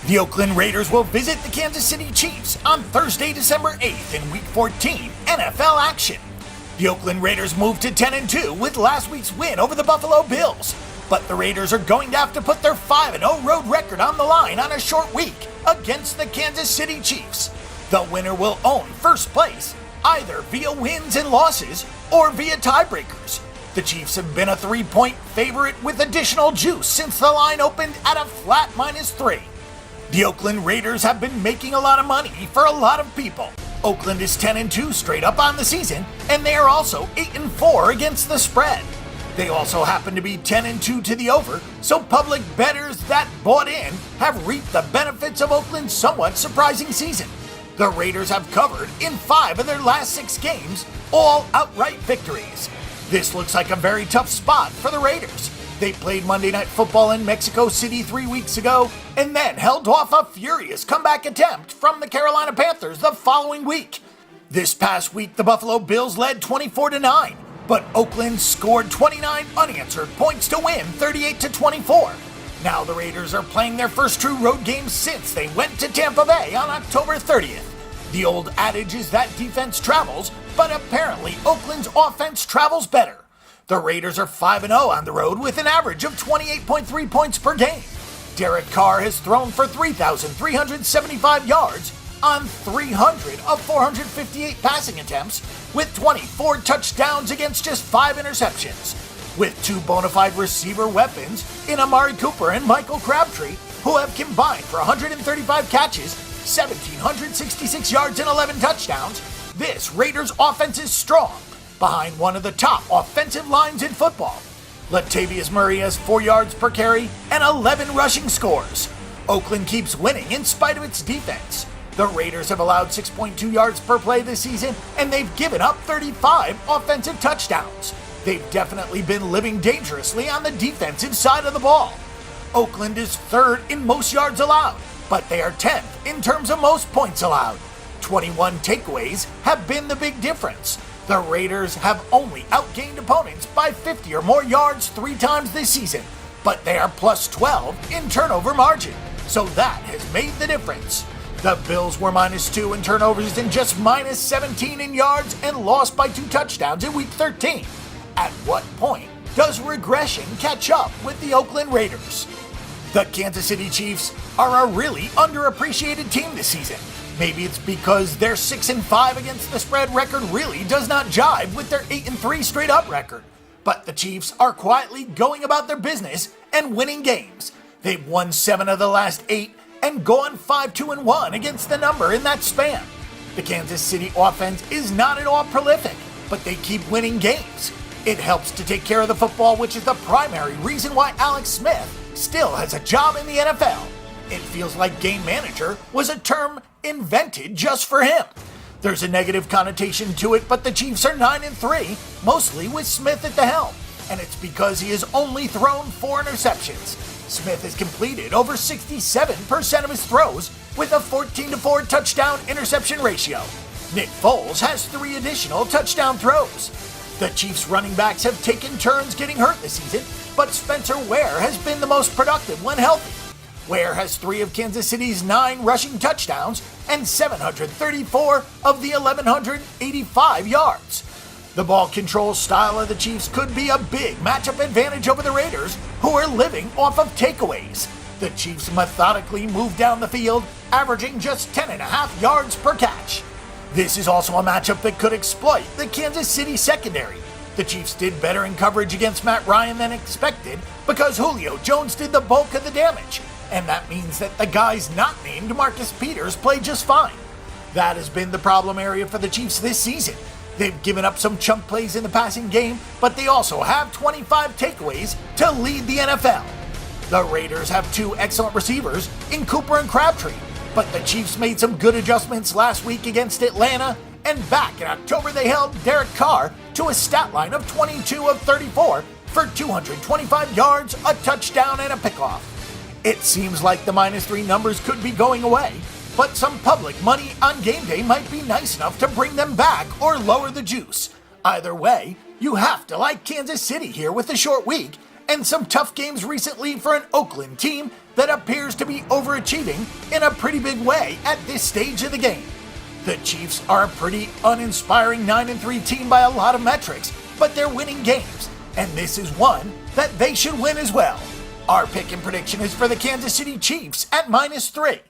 The Oakland Raiders will visit the Kansas City Chiefs on Thursday, December 8th in Week 14 NFL action. The Oakland Raiders moved to 10-2 with last week's win over the Buffalo Bills, but the Raiders are going to have to put their 5-0 road record on the line on a short week against the Kansas City Chiefs. The winner will own first place, either via wins and losses or via tiebreakers. The Chiefs have been a 3-point favorite with additional juice since the line opened at a flat -3. The Oakland Raiders have been making a lot of money for a lot of people. Oakland is 10-2 straight up on the season, and they are also 8-4 against the spread. They also happen to be 10-2 to the over, so public bettors that bought in have reaped the benefits of Oakland's somewhat surprising season. The Raiders have covered in 5 of their last 6 games, all outright victories. This looks like a very tough spot for the Raiders. They played Monday Night Football in Mexico City 3 weeks ago, and then held off a furious comeback attempt from the Carolina Panthers the following week. This past week, the Buffalo Bills led 24-9, but Oakland scored 29 unanswered points to win 38-24. Now the Raiders are playing their first true road game since they went to Tampa Bay on October 30th. The old adage is that defense travels, but apparently Oakland's offense travels better. The Raiders are 5-0 on the road with an average of 28.3 points per game. Derek Carr has thrown for 3,375 yards on 300 of 458 passing attempts, with 24 touchdowns against just 5 interceptions. With 2 bona fide receiver weapons in Amari Cooper and Michael Crabtree, who have combined for 135 catches, 1,766 yards and 11 touchdowns, this Raiders offense is strong, behind one of the top offensive lines in football. Latavius Murray has 4 yards per carry and 11 rushing scores. Oakland keeps winning in spite of its defense. The Raiders have allowed 6.2 yards per play this season, and they've given up 35 offensive touchdowns. They've definitely been living dangerously on the defensive side of the ball. Oakland is 3rd in most yards allowed, but they are 10th in terms of most points allowed. 21 takeaways have been the big difference. The Raiders have only outgained opponents by 50 or more yards 3 times this season, but they are plus 12 in turnover margin, so that has made the difference. The Bills were -2 in turnovers and just -17 in yards and lost by 2 touchdowns in Week 13. At what point does regression catch up with the Oakland Raiders? The Kansas City Chiefs are a really underappreciated team this season. Maybe it's because their 6-5 against the spread record really does not jive with their 8-3 straight up record. But the Chiefs are quietly going about their business and winning games. They've won 7 of the last 8 and gone 5-2-1 against the number in that span. The Kansas City offense is not at all prolific, but they keep winning games. It helps to take care of the football, which is the primary reason why Alex Smith still has a job in the NFL. It feels like game manager was a term invented just for him. There's a negative connotation to it, but the Chiefs are 9-3, mostly with Smith at the helm, and it's because he has only thrown 4 interceptions. Smith has completed over 67% of his throws with a 14-4 touchdown interception ratio. Nick Foles has 3 additional touchdown throws. The Chiefs running backs have taken turns getting hurt this season, but Spencer Ware has been the most productive when healthy. Ware has 3 of Kansas City's 9 rushing touchdowns and 734 of the 1,185 yards. The ball control style of the Chiefs could be a big matchup advantage over the Raiders, who are living off of takeaways. The Chiefs methodically move down the field, averaging just 10.5 yards per catch. This is also a matchup that could exploit the Kansas City secondary. The Chiefs did better in coverage against Matt Ryan than expected because Julio Jones did the bulk of the damage, and that means that the guys not named Marcus Peters played just fine. That has been the problem area for the Chiefs this season. They've given up some chunk plays in the passing game, but they also have 25 takeaways to lead the NFL. The Raiders have 2 excellent receivers in Cooper and Crabtree, but the Chiefs made some good adjustments last week against Atlanta, and back in October they held Derek Carr to a stat line of 22 of 34 for 225 yards, a touchdown, and a pickoff. It seems like the -3 numbers could be going away, but some public money on game day might be nice enough to bring them back or lower the juice. Either way, you have to like Kansas City here with a short week and some tough games recently for an Oakland team that appears to be overachieving in a pretty big way at this stage of the game. The Chiefs are a pretty uninspiring 9-3 team by a lot of metrics, but they're winning games, and this is one that they should win as well. Our pick and prediction is for the Kansas City Chiefs at -3.